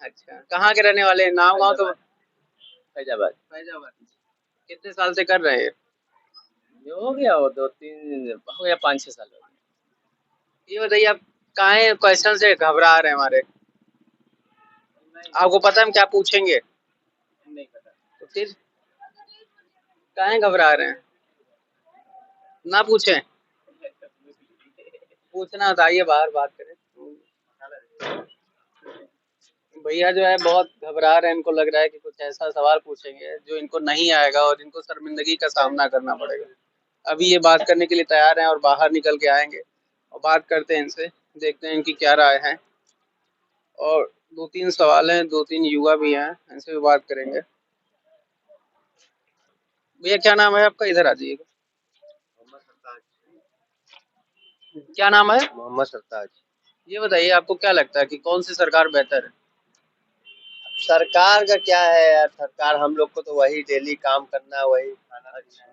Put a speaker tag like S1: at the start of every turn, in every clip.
S1: अच्छा, कहाँ के रहने वाले हैं? नाम गाँव तो
S2: फैजाबाद।
S1: फैजाबाद। कितने साल से कर रहे हैं?
S2: ये हो गया, वो 2-3 हो गया, 5-6 साल हो गए।
S1: ये बताइए आप काहे क्वेश्चन से घबरा रहे हैं हमारे? आपको पता है हम क्या पूछेंगे?
S2: नहीं पता।
S1: तो फिर काहे घबरा रहे हैं? ना पूछें। पूछना था, आइए बाहर बात करें। भैया जो है बहुत घबरा रहे हैं, इनको लग रहा है कि कुछ ऐसा सवाल पूछेंगे जो इनको नहीं आएगा और इनको शर्मिंदगी का सामना करना पड़ेगा। अभी ये बात करने के लिए तैयार हैं और बाहर निकल के आएंगे और बात करते हैं इनसे, देखते हैं इनकी क्या राय है। और 2-3 सवाल हैं, 2-3 युवा भी हैं, इनसे भी बात करेंगे। भैया क्या नाम है आपका? इधर आ जाइएगा।
S2: मोहम्मद सरताज।
S1: क्या नाम है?
S2: मोहम्मद सरताज।
S1: ये बताइए आपको क्या लगता है कि कौन सी सरकार बेहतर है?
S2: सरकार का क्या है यार, सरकार हम लोग को तो वही डेली काम करना, वही खाना पीना।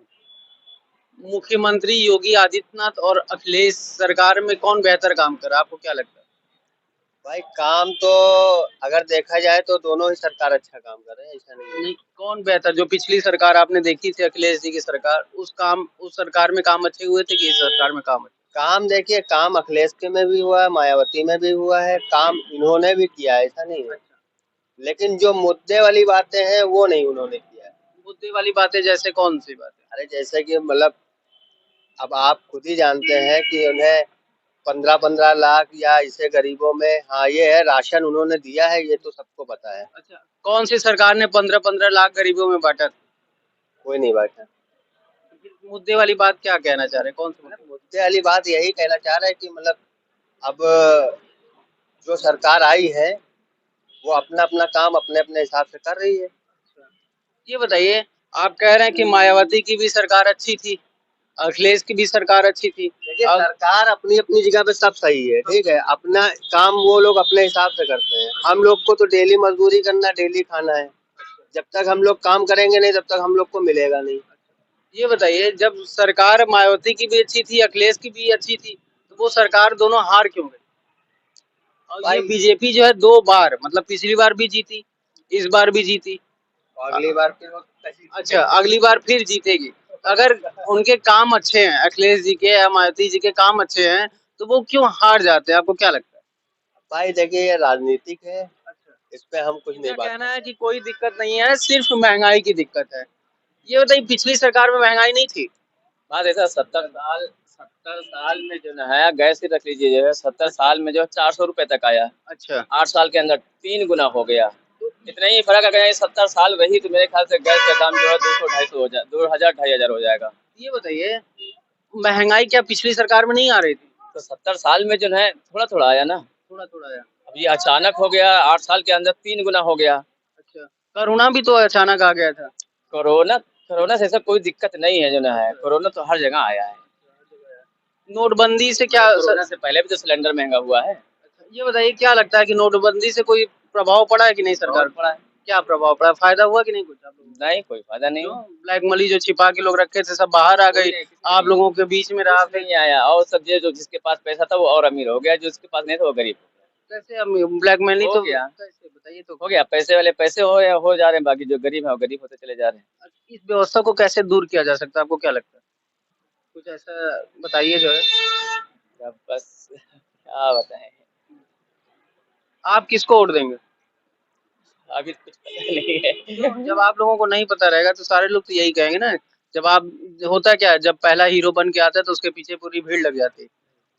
S1: मुख्यमंत्री योगी आदित्यनाथ और अखिलेश सरकार में कौन बेहतर काम कर रहा है? आपको क्या लगता है?
S2: भाई काम तो अगर देखा जाए तो दोनों ही सरकार अच्छा काम कर रहे हैं, ऐसा नहीं है।
S1: नहीं, कौन बेहतर? जो पिछली सरकार आपने देखी थी अखिलेश जी की सरकार, उस सरकार में काम अच्छे हुए थे कि इस सरकार में काम अच्छे?
S2: काम देखिए, काम अखिलेश के में भी हुआ है, मायावती में भी हुआ है, काम इन्होंने भी किया है, ऐसा नहीं है।
S1: अच्छा,
S2: लेकिन जो मुद्दे वाली बातें हैं वो नहीं उन्होंने किया है।
S1: मुद्दे वाली बातें जैसे कौन सी बातें?
S2: अरे जैसे कि मतलब अब आप खुद ही जानते हैं कि उन्हें 15-15 लाख या इसे गरीबों में, हाँ ये है, राशन उन्होंने दिया है, ये तो सबको पता है।
S1: अच्छा, कौन सी सरकार ने 15-15 लाख गरीबों में बांटा था?
S2: कोई नहीं बैठा।
S1: फिर मुद्दे वाली बात क्या कहना चाह रहे हैं? कौन से मुद्दे?
S2: मुद्दे वाली बात यही कहना चाह रहे हैं कि मतलब अब जो सरकार आई है वो अपना अपना काम अपने अपने हिसाब से कर रही है।
S1: ये बताइए, आप कह रहे हैं कि मायावती की भी सरकार अच्छी थी, अखिलेश की भी सरकार अच्छी थी।
S2: देखिए सरकार अपनी अपनी जगह पे सब सही है, ठीक है, अपना काम वो लोग अपने हिसाब से करते हैं। हम लोग को तो डेली मजदूरी करना, डेली खाना है। जब तक हम लोग काम करेंगे नहीं तब तक हम लोग को मिलेगा नहीं।
S1: ये बताइए, जब सरकार मायावती की भी अच्छी थी, अखिलेश की भी अच्छी थी, तो वो सरकार दोनों हार क्यों गई? और ये
S2: भाई
S1: बीजेपी जो है 2 बार, मतलब पिछली बार भी जीती, इस बार भी जीती।
S2: अगली बार फिर वो
S1: अच्छा, अगली बार फिर जीतेगी। अगर उनके काम अच्छे हैं, अखिलेश जी के या मायावती जी के काम अच्छे हैं, तो वो क्यों हार जाते हैं? आपको क्या लगता है?
S2: भाई देखिए ये राजनीतिक है,
S1: अच्छा,
S2: इस पे हम कुछ नहीं
S1: इनका
S2: बात
S1: कहना
S2: कर
S1: है
S2: सकते।
S1: कि कोई दिक्कत नहीं है, सिर्फ महंगाई की दिक्कत है। ये बताइए, पिछली सरकार में महंगाई नहीं थी?
S2: बात ऐसा, 70 साल में जो है, गैस ही रख लीजिए, जो है 70 साल में जो है 400 रुपए तक आया।
S1: अच्छा,
S2: 8 साल के अंदर 3 गुना हो गया। इतना ही फर्क, अगर ये 70 साल रही तो मेरे ख्याल से गैस का दाम जो है 200-250 हो जाए, 2000-2500 हो जाएगा।
S1: ये बताइए, महंगाई क्या पिछली सरकार में नहीं आ रही थी?
S2: तो 70 साल में जो है थोड़ा थोड़ा आया ना।
S1: थोड़ा थोड़ा आया।
S2: अब ये अचानक हो गया, 8 साल के अंदर 3 गुना हो गया।
S1: अच्छा, कोरोना भी तो अचानक आ गया था।
S2: कोरोना कोरोना से ऐसा कोई दिक्कत नहीं है, जो ना है, कोरोना तो हर जगह आया है।
S1: नोटबंदी से क्या
S2: कोरोना से पहले भी तो सिलेंडर महंगा हुआ है।
S1: ये बताइए, क्या लगता है कि नोटबंदी से कोई प्रभाव पड़ा है कि नहीं सरकार
S2: बहुत
S1: को?
S2: पड़ा है।
S1: क्या प्रभाव पड़ा? फायदा हुआ कि नहीं कुछ आप लोगों को?
S2: नहीं, कोई फायदा नहीं।
S1: क्यों? ब्लैक मनी जो छिपा के लोग रखे थे सब बाहर आ
S2: कोई
S1: गई,
S2: नहीं,
S1: आप लोगों के बीच में रहा
S2: कुछ
S1: फिर।
S2: नहीं आया, और सब जो जिसके पास पैसा था वो और अमीर हो गया, जो जिसके पास नहीं था वो गरीब
S1: कैसे हम ब्लैक मनी
S2: हो
S1: तो
S2: गया।
S1: कैसे बताइए तो?
S2: हो गया, पैसे वाले पैसे हो जा रहे हैं, बाकी जो गरीब है वो गरीब होते चले जा रहे हैं।
S1: इस व्यवस्था को कैसे दूर किया जा सकता है? आपको क्या लगता है? कुछ ऐसा बताइए जो है।
S2: अब बस क्या बताएं।
S1: आप किसको वोट देंगे?
S2: अभी तो कुछ पता नहीं है।
S1: जब आप लोगों को नहीं पता रहेगा तो सारे लोग तो यही कहेंगे ना। जब आप होता क्या है, जब पहला हीरो बन के आता है तो उसके पीछे पूरी भीड़ लग जाती है।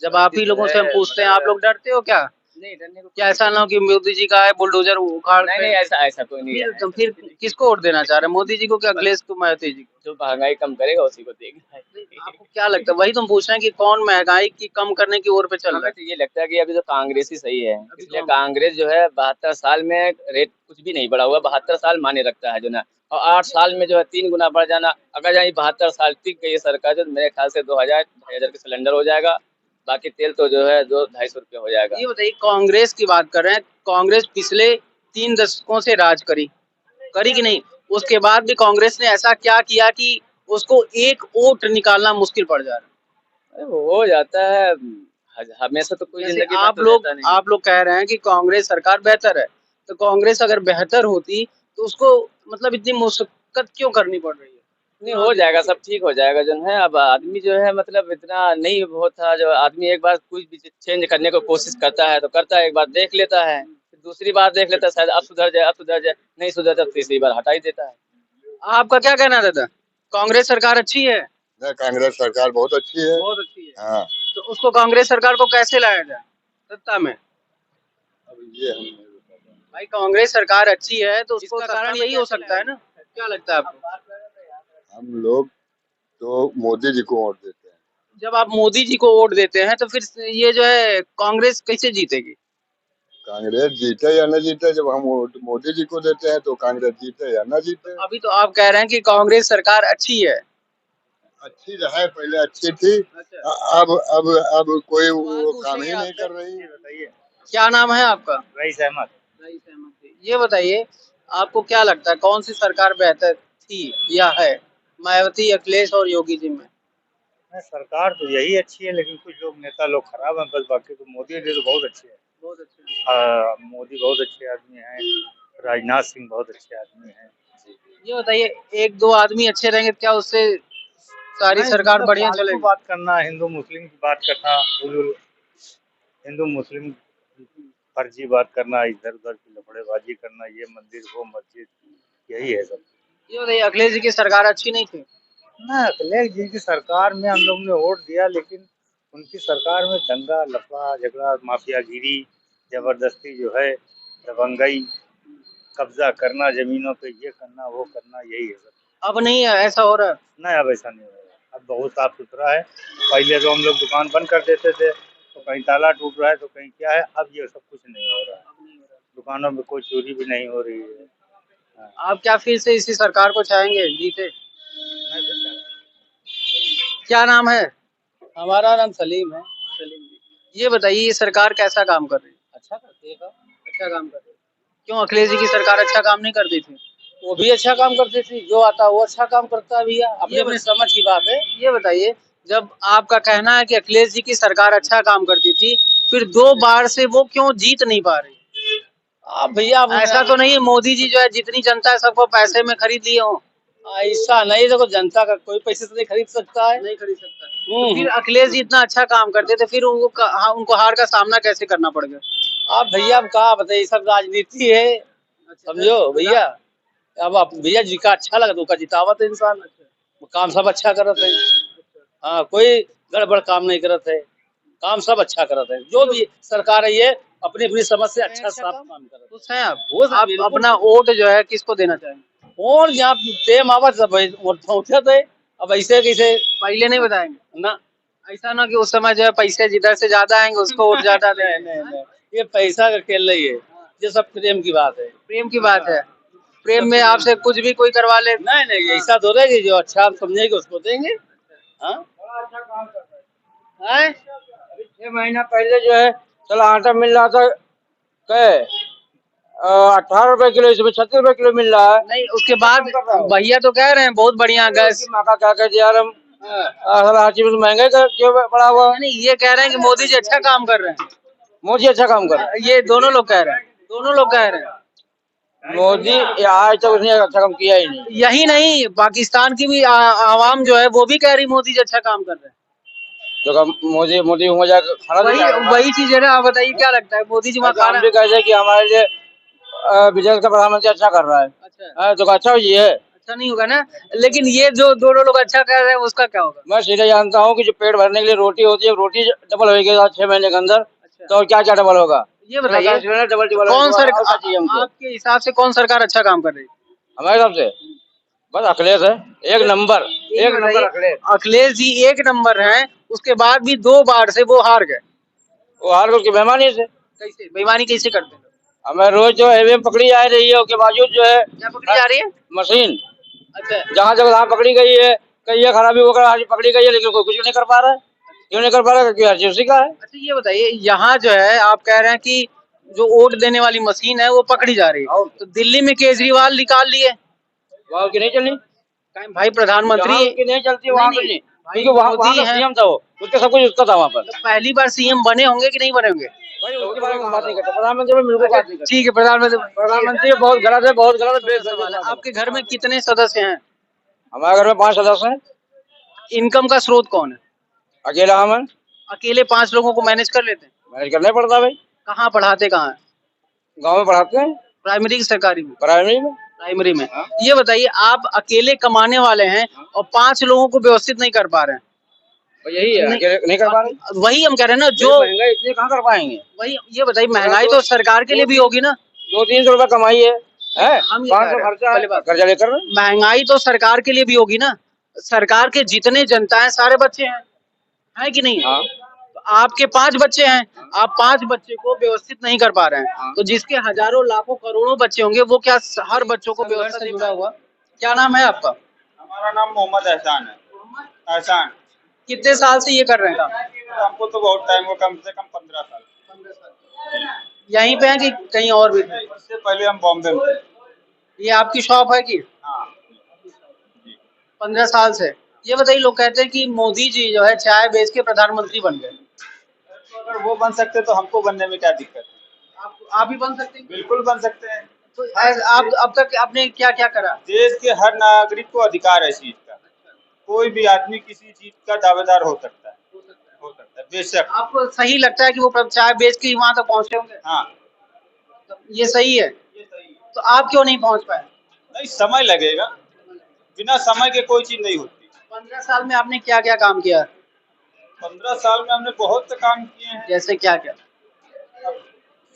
S1: जब आप ही
S2: तो
S1: लोगों से हम
S2: है,
S1: पूछते हैं, आप लोग डरते हो क्या?
S2: नहीं डरने को
S1: क्या ऐसा ना हो कि मोदी जी का है बुलडोजर उखाड़
S2: नहीं
S1: के?
S2: नहीं, ऐसा ऐसा कोई नहीं है, ऐसा
S1: फिर
S2: कोई नहीं।
S1: किसको वोट देना चाह रहे हैं? मोदी जी को कि अखिलेश को, मायावती जी को?
S2: जो महंगाई कम करेगा उसी को देगा।
S1: आपको क्या लगता है? वही तुम पूछ रहे हैं कि कौन महंगाई की कम करने की ओर पे चल रहा
S2: हमें
S1: है?
S2: तो ये लगता है कि अभी तो कांग्रेस ही सही है,
S1: अभी
S2: इसलिए
S1: कौन?
S2: कांग्रेस जो है 72 साल में रेट कुछ भी नहीं बढ़ा हुआ, 72 साल माने रखता है जो ना। और 8 साल में जो है 3 गुना बढ़ जाना, अगर यहाँ 72 साल टिक गई सरकार जो, मेरे ख्याल से 2000-2500 के सिलेंडर हो जाएगा। बाकी तेल तो जो है 200-250 रुपये हो जाएगा।
S1: ये बताइए, कांग्रेस की बात कर रहे हैं, कांग्रेस पिछले 3 दशकों से राज करी करी कि नहीं? उसके बाद भी कांग्रेस ने ऐसा क्या किया कि उसको एक वोट निकालना मुश्किल पड़ जा रहा है?
S2: अरे वो हो जाता है, हमेशा तो कोई
S1: जैसे
S2: जिंदगी में तो रहता नहीं।
S1: आप लोग कह रहे हैं कि कांग्रेस सरकार बेहतर है, तो कांग्रेस अगर बेहतर होती तो उसको मतलब इतनी मुशक्कत क्यों करनी पड़ रही है?
S2: नहीं, हो जाएगा, सब ठीक हो जाएगा जो है। अब आदमी जो है मतलब इतना नहीं होता, जो आदमी एक बार कुछ भी चेंज करने की कोशिश करता है तो करता है, एक बार देख लेता है, फिर दूसरी बार देख लेता है, शायद अब सुधर जाए, अब सुधर जाए, नहीं सुधरता तो तीसरी बार हटा ही देता है।
S1: आपका क्या कहना है दादा? कांग्रेस सरकार अच्छी है?
S3: नहीं, कांग्रेस सरकार बहुत अच्छी है।
S1: बहुत अच्छी है।
S3: हाँ,
S1: तो उसको कांग्रेस सरकार को कैसे लाया जाए सत्ता में?
S3: अब ये हम नहीं बता पाएंगे।
S1: भाई कांग्रेस सरकार अच्छी है तो उसको कारण यही हो सकता है ना? क्या लगता है आपको?
S3: हम लोग तो मोदी जी को वोट देते हैं।
S1: जब आप मोदी जी को वोट देते हैं तो फिर ये जो है कांग्रेस कैसे जीतेगी?
S3: कांग्रेस जीते या न जीते, जब हम वोट मोदी जी को देते हैं तो कांग्रेस जीते या न जीते।
S1: अभी तो आप कह रहे हैं कि कांग्रेस सरकार अच्छी है।
S3: अच्छी रहे, पहले अच्छी थी।
S1: अच्छा,
S3: अब कोई
S1: सवाल
S3: वो काम
S1: पूछेंगे
S3: ही नहीं
S1: आपसे।
S3: कर रही।
S1: ये बताइए, क्या नाम है आपका?
S4: रईस अहमद।
S1: रईस अहमद जी। ये बताइए, आपको क्या लगता है कौन सी सरकार बेहतर थी या है, मायावती, अखिलेश और योगी जी में?
S4: सरकार तो यही अच्छी है, लेकिन कुछ लोग नेता लोग खराब हैं, बस बाकी तो मोदी जी तो बहुत अच्छे हैं।
S1: बहुत अच्छे।
S4: मोदी बहुत अच्छे आदमी हैं। राजनाथ सिंह बहुत अच्छे आदमी हैं।
S1: ये बताइए, एक दो आदमी अच्छे रहेंगे तो क्या उससे सारी
S4: नहीं,
S1: सरकार
S4: मतलब
S1: बढ़िया
S4: फालतू
S1: चलेगी?
S4: बात करना, हिंदू मुस्लिम की बात करना, हिंदू मुस्लिम फर्जी बात करना, इधर उधर की लफड़ेबाजी करना, ये मंदिर वो मस्जिद, यही है सब।
S1: ये बताइए, अखिलेश जी की सरकार अच्छी नहीं थी?
S4: ना, अखिलेश जी की सरकार में हम लोग ने वोट दिया, लेकिन उनकी सरकार में दंगा लफड़ा झगड़ा, माफियागिरी, जबरदस्ती जो है, दबंगई, कब्जा करना जमीनों पे, ये करना वो करना, यही है सब।
S1: अब नहीं है, ऐसा हो रहा है?
S4: नहीं, अब ऐसा नहीं हो रहा, अब बहुत साफ सुथरा है। पहले तो हम लोग दुकान बंद कर देते थे, तो कहीं ताला टूट रहा है तो कहीं क्या है, अब ये सब कुछ नहीं हो रहा है। दुकानों में कोई चोरी भी नहीं हो रही है। हाँ।
S1: आप क्या फिर से इसी सरकार को चाहेंगे जीते?
S4: नहीं, फिर क्या?
S1: क्या नाम है?
S2: हमारा नाम सलीम है।
S1: सलीम जी। ये बताइए, ये सरकार कैसा काम कर रही है?
S2: अच्छा करती है काम।
S1: अच्छा काम कर रही है। क्यों अखिलेश जी की सरकार अच्छा काम नहीं करती थी?
S2: वो भी अच्छा काम करती थी, जो आता है वो अच्छा काम करता है भैया, अपनी अपनी समझ की बात है।
S1: ये बताइए, जब आपका कहना है कि अखिलेश जी की सरकार अच्छा काम करती थी, फिर 2 बार से वो क्यों जीत नहीं पा रही?
S2: अब भैया
S1: ऐसा तो नहीं है मोदी जी जो है जितनी जनता है सबको पैसे में खरीद लिए हों?
S2: ऐसा नहीं, देखो जनता का कोई पैसे से नहीं खरीद सकता है।
S1: नहीं खरीद सकता। तो फिर अखिलेश जी इतना अच्छा काम करते थे, फिर उनको हार का सामना कैसे करना पड़ गया?
S2: आप भैया अब कहा बताइए, सब राजनीति है, समझो भैया। अब आप भैया जी का अच्छा लगा तो उसका जितावत है इंसान, वो काम सब अच्छा करत है। हाँ, कोई गड़बड़ काम नहीं करत है, काम सब अच्छा करत है। जो भी सरकार है ये अपनी अपनी समझ से अच्छा साफ काम करत
S1: खुश हैं आप?
S2: वो सब
S1: आप
S2: बिल्कुल
S1: अपना वोट जो है किसको देना चाहेंगे?
S2: और यहाँ टेम आवत सब पहुंचत है। अब ऐसे कैसे
S1: पहले नहीं बताएंगे?
S2: ना,
S1: ऐसा ना कि उस समय जो है पैसे जिधर से ज्यादा आएंगे उसको वोट ज्यादा
S2: नहीं
S1: देंगे।
S2: नहीं नहीं, ये पैसा का खेल नहीं है, ये सब प्रेम की बात है।
S1: प्रेम की बात है। प्रेम में आपसे कुछ भी कोई करवा ले?
S2: नहीं नहीं, ऐसा तो रहेगी, जो अच्छा आप समझेंगे उसको देंगे। हाँ,
S1: हैं?
S5: अभी 6 महीना पहले जो है चला आटा मिल रहा था, कै 18 रुपए किलो, इसमें 36 रुपए किलो मिल रहा है।
S1: नहीं, उसके बाद भैया तो कह रहे हैं बहुत बढ़िया गैस।
S5: माँ का क्या कहते यार, हम हर चीज में महंगाई का क्यों बढ़ा हुआ है?
S1: नहीं, ये कह रहे हैं कि मोदी जी अच्छा काम कर रहे हैं।
S5: मोदी अच्छा काम कर रहा है।
S1: ये दोनों लोग कह रहे हैं, दोनों लोग कह रहे हैं।
S5: मोदी आज तक उसने अच्छा काम किया ही नहीं।
S1: यही नहीं, पाकिस्तान की भी आवाम जो है वो भी कह रही मोदी जी अच्छा काम कर रहे हैं।
S5: तो मोदी मोदी वहाँ जाकर खाना
S1: वही चीज है ना। आप बताइए क्या लगता है, मोदी जी वहाँ
S5: हम भी कहते हैं कि हमारे लिए विदेश का प्रधानमंत्री अच्छा कर रहा है।
S1: अच्छा
S5: तो अच्छा ये है।
S1: अच्छा नहीं होगा ना, लेकिन ये जो दोनों लोग अच्छा कर रहे हैं उसका क्या होगा?
S5: मैं सीधे जानता हूँ कि जो पेट भरने के लिए रोटी होती है, रोटी डबल होगी 6 महीने के अंदर, तो क्या क्या डबल होगा?
S1: ये बताइए,
S5: डबल डबल
S1: कौन सरकार आपके हिसाब से कौन सरकार अच्छा काम कर रही है?
S5: हमारे हिसाब से बस अखिलेश है, एक नंबर अखिलेश।
S1: अखिलेश जी एक नंबर हैं, उसके बाद भी 2 बार से वो हार गए।
S5: वो हार गए उसकी बेईमानी से।
S1: कैसे बेईमानी कैसे करते हैं?
S5: हमें रोज जो हाईवे पकड़ी जा रही है, उसके बावजूद जो है
S1: क्या पकड़ी जा रही है?
S5: मशीन
S1: अच्छा
S5: जहाँ जगह जहाँ पकड़ी गई है, कहीं ये खराबी होकर आज पकड़ी गई है, लेकिन कोई कुछ नहीं कर पा रहा है। क्यों नहीं कर पा रहा है? क्योंकि हर उसी का है।
S1: अच्छा, ये बताइए, यहाँ जो है आप कह रहे हैं कि जो वोट देने वाली मशीन है वो पकड़ी जा रही है, तो दिल्ली में केजरीवाल निकाल लिए।
S5: वहाँ की नहीं चलनी,
S1: भाई प्रधानमंत्री
S5: की नहीं चलती वहाँ
S1: नहीं,
S5: की नहीं। क्योंकि वहाँ
S1: मोदी
S5: का
S1: हैं।
S5: सीएम था वो, उसके सब कुछ उसका था वहाँ पर।
S1: तो पहली बार सीएम बने होंगे कि नहीं बने होंगे?
S5: भाई उसके बारे में बात नहीं करते, प्रधानमंत्री में बिल्कुल
S1: अच्छा
S5: बात नहीं करते।
S1: ठीक है, प्रधानमंत्री
S5: प्रधानमंत्री बहुत गलत है, बहुत गलत है,
S1: छोटा
S5: बेगलत
S1: सवाल है,
S5: बात है।
S1: आपके घर में कितने सदस्य हैं?
S5: हमारे घर में 5 सदस्य हैं,
S1: इनकम का स्रोत कौन है?
S5: अकेला हम हैं,
S1: अकेले 5 लोगों को मैनेज कर लेते हैं?
S5: मैनेज करना ही पड़ता है भाई।
S1: कहाँ पढ़ाते कहाँ हैं?
S5: गाँव में पढ़ाते हैं,
S1: प्राइमरी की सरकारी में?
S5: प्राइमरी में।
S1: प्राइमरी में।
S5: हाँ।
S1: ये बताइए, आप अकेले कमाने वाले हैं और 5 लोगों को व्यवस्थित नहीं कर पा रहे हैं।
S5: तो यही है,
S1: नहीं,
S5: अकेले नहीं कर पा रहे।
S1: वही हम कह रहे हैं ना,
S5: जो
S1: जो
S5: महंगाई इतनी कहाँ कर पाएंगे।
S1: वही ये बताइए, महंगाई तो सरकार के लिए भी होगी ना?
S5: 200-300 रुपए कमाई है,
S1: हम ये
S5: 500
S1: कह रहे हैं,
S5: खर्चा है,
S1: पहले बात,
S5: कर्जा लेकर।
S1: महंगाई तो सरकार के लिए भी होगी ना? सरकार के जितने जनता है सारे बच्चे हैं, है कि नहीं है?
S5: हाँ।
S1: तो आपके 5 बच्चे हैं, आप 5 बच्चे को व्यवस्थित नहीं कर पा रहे हैं,
S5: हाँ।
S1: तो जिसके हजारों लाखों करोड़ों बच्चे होंगे वो क्या हर बच्चों को व्यवस्था से जुड़ा हुआ? क्या नाम है आपका?
S6: हमारा नाम मोहम्मद एहसान है। एहसान।
S1: कितने साल से ये कर रहे हैं काम?
S6: हमको तो बहुत टाइम हुआ, कम से कम 15 साल।
S1: यहीं पे है कि कहीं और भी थे?
S6: इससे पहले हम बॉम्बे में थे।
S1: ये आपकी शॉप है कि?
S6: हाँ।
S1: 15 साल से। ये बताइए, लोग कहते हैं कि मोदी जी जो है चाय बेच के प्रधानमंत्री बन गए,
S6: तो अगर वो बन सकते तो हमको बनने में क्या दिक्कत है?
S1: आप भी बन सकते हैं?
S6: बिल्कुल बन सकते हैं।
S1: तो आप अब तक आपने क्या क्या करा?
S6: देश के हर नागरिक को अधिकार है इस चीज का। कोई भी आदमी किसी चीज का दावेदार हो सकता है, बेशक।
S1: आपको सही लगता है कि वो चाय बेच के वहां तक पहुंचे होंगे?
S6: हाँ,
S1: तो ये सही है।
S6: ये सही है।
S1: तो आप क्यों नहीं पहुंच पाए?
S6: नहीं, समय लगेगा, बिना समय के कोई चीज नहीं होती।
S1: 15 साल में आपने क्या क्या काम किया?
S6: 15 साल में हमने बहुत से काम किए हैं।
S1: जैसे क्या क्या?
S6: अब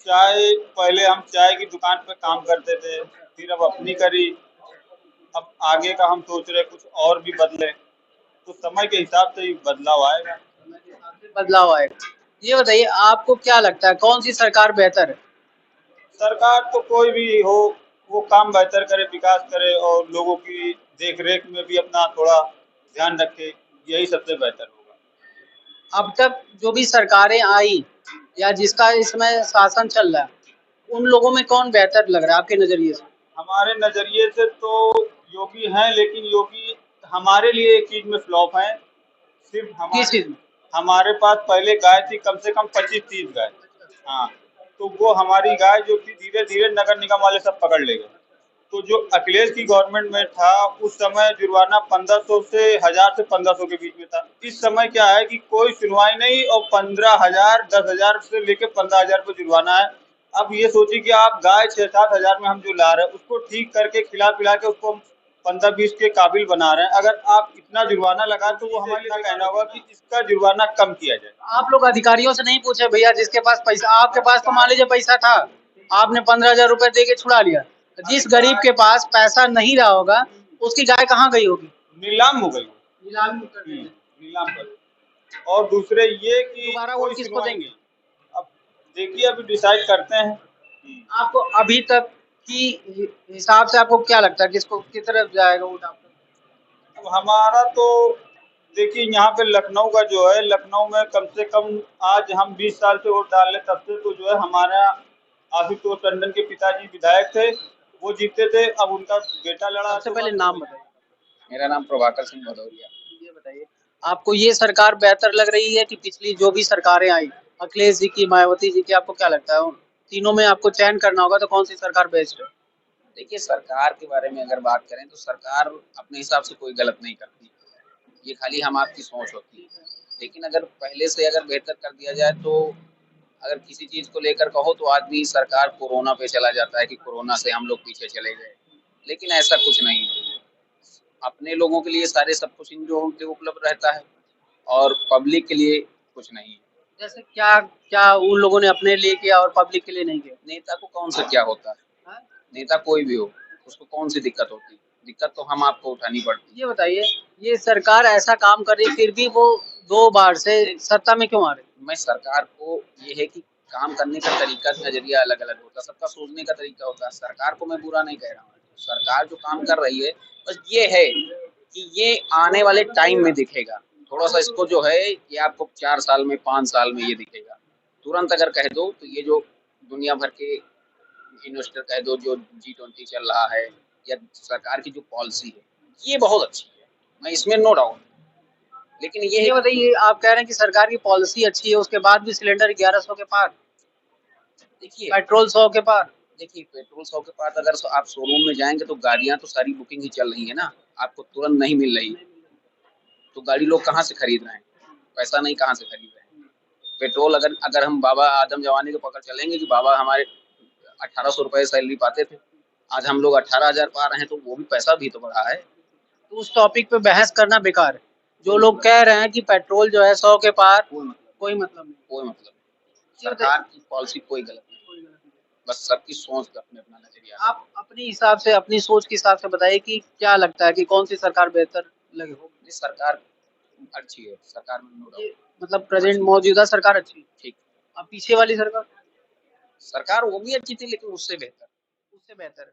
S6: चाय, पहले हम चाय की दुकान पे काम करते थे, फिर अब अपनी करी। अब आगे का हम सोच रहे कुछ और भी बदले, तो समय के हिसाब से ही बदलाव आएगा।
S1: बदलाव आएगा। ये बताइए, आपको क्या लगता है कौन सी सरकार बेहतर है?
S6: सरकार तो कोई भी हो, वो काम बेहतर करे, विकास करे और लोगों की देख रेख में भी अपना थोड़ा ध्यान रखे, यही सबसे बेहतर होगा।
S1: अब तक जो भी सरकारें आई या जिसका इसमें शासन चल रहा है, उन लोगों में कौन बेहतर लग रहा है आपके नजरिए से?
S6: हमारे नजरिए से तो योगी हैं, लेकिन योगी हमारे लिए एक चीज में फ्लॉप है। सिर्फ
S1: किस चीज में?
S6: हमारे पास पहले गाय थी कम से कम 25-30 गाय। हाँ, तो वो हमारी गाय जो थी धीरे धीरे नगर निगम वाले सब पकड़ ले गए। तो जो अखिलेश की गवर्नमेंट में था उस समय जुर्माना 1500 से 1000 से 1500 के बीच में था। इस समय क्या है कि कोई सुनवाई नहीं और 15,000, 10,000 से लेके 15,000 पे जुर्माना है। अब ये सोचिए कि आप गाय 6-7 हजार में हम जो ला रहे हैं उसको ठीक करके खिला पिला के उसको 15-20 के काबिल बना रहे हैं। अगर आप इतना जुर्माना लगा तो वो हमारे लिए कहना होगा कि इसका जुर्माना कम किया जाए।
S1: आप लोग अधिकारियों से नहीं पूछे भैया, जिसके पास पैसा, आपके पास तो मान लीजिए पैसा था, आपने 15,000 रुपए दे के छुड़ा लिया, जिस गरीब के पास पैसा नहीं रहा होगा उसकी गाय कहाँ गई होगी?
S6: नीलाम हो गई।
S1: नीलामी कर देंगे।
S6: नीलाम कर। और दूसरे ये कि
S1: दोबारा
S6: कोई
S1: वोट किसको
S6: सुनवाई
S1: देंगे?
S6: नहीं। अब देखिए, अभी डिसाइड करते हैं।
S1: आपको अभी तक की हिसाब से आपको क्या लगता है किसको, किस तरफ जाएगा वोट आपका?
S6: अब हमारा तो देखिए, यहाँ पे लखनऊ का जो है, लखनऊ में कम से कम आज हम 20 साल से वोट डाल रहे, तब से तो जो है हमारा आशुतोष टंडन के पिताजी विधायक थे, वो जीते थे। अब उनका बेटा लड़ा।
S1: सबसे पहले नाम बताइए।
S2: मेरा नाम प्रभाकर सिंह भदौरिया।
S1: ये बताइए, आपको ये सरकार बेहतर लग रही है कि पिछली जो भी सरकारें आई, अखिलेश जी की, मायावती जी की, आपको क्या लगता है? उन तीनों में आपको चयन करना होगा तो कौन सी सरकार बेस्ट है?
S2: देखिए, सरकार के बारे में अगर बात करें तो सरकार अपने हिसाब से कोई गलत नहीं करती, ये खाली हम आपकी सोच होती है। लेकिन अगर पहले से अगर बेहतर कर दिया जाए तो, अगर किसी चीज़ को लेकर कहो तो आदमी सरकार कोरोना पे चला जाता है कि कोरोना से हम लोग पीछे चले गए, लेकिन ऐसा कुछ नहीं है। अपने लोगों के लिए सारे सब कुछ इन जो उनके उपलब्ध रहता है और पब्लिक के लिए कुछ नहीं है।
S1: जैसे क्या क्या उन लोगों ने अपने लिए किया और पब्लिक के लिए नहीं किया?
S2: नेता को कौन सा क्या होता है,
S1: हाँ?
S2: नेता कोई भी हो उसको कौन सी दिक्कत होती है? दिक्कत तो हम आपको उठानी पड़ती है।
S1: ये बताइए, ये सरकार ऐसा काम कर रही फिर भी वो 2 बार से सत्ता में क्यों आ रही?
S2: मैं सरकार को ये है कि काम करने का तरीका, नजरिया अलग अलग होता है, सबका सोचने का तरीका होता है। सरकार को मैं बुरा नहीं कह रहा हूँ, सरकार जो काम कर रही है बस ये है कि ये आने वाले टाइम में दिखेगा। थोड़ा सा इसको जो है ये आपको 4 साल में 5 साल में ये दिखेगा। तुरंत अगर कह दो तो ये जो दुनिया भर के इन्वेस्टर कह दो, जो G20 चल रहा है या सरकार की जो पॉलिसी है ये बहुत अच्छी है, मैं इसमें नो डाउट। लेकिन ये
S1: ये बताइए, आप कह रहे हैं कि सरकार की पॉलिसी अच्छी है, उसके बाद भी सिलेंडर 1100 के पार,
S2: देखिए
S1: पेट्रोल 100 के पार।
S2: देखिए पेट्रोल 100 के पास अगर आप शोरूम में जाएंगे तो गाड़ियां तो सारी बुकिंग ही चल रही है ना, आपको तुरंत नहीं मिल रही, तो गाड़ी लोग कहाँ से खरीद रहे हैं, पैसा नहीं कहाँ से खरीद रहे हैं। पेट्रोल अगर अगर हम बाबा आदम जवानी को पकड़ चलेंगे कि बाबा हमारे 1800 रुपए सैलरी पाते थे, आज हम लोग 18,000 पा रहे हैं, तो वो भी पैसा भी तो बढ़ा है।
S1: तो उस टॉपिक पे बहस करना बेकार है। जो लोग कह रहे हैं कि पेट्रोल जो है 100 के पार, कोई मतलब नहीं।
S2: कोई मतलब नहीं, सरकार की पॉलिसी कोई गलत नहीं, बस सबकी सोच का अपने अपना नजरिया है।
S1: आप अपने हिसाब से, अपनी सोच के हिसाब से बताइए कि क्या लगता है कि कौन सी सरकार बेहतर लगे होगी?
S2: ये सरकार अच्छी है, सरकार में नो
S1: ये
S2: डाउट
S1: मतलब प्रेजेंट मौजूदा सरकार अच्छी है।
S2: ठीक।
S1: अब पीछे वाली सरकार
S2: सरकार वो भी अच्छी थी लेकिन उससे बेहतर।
S1: उससे बेहतर है।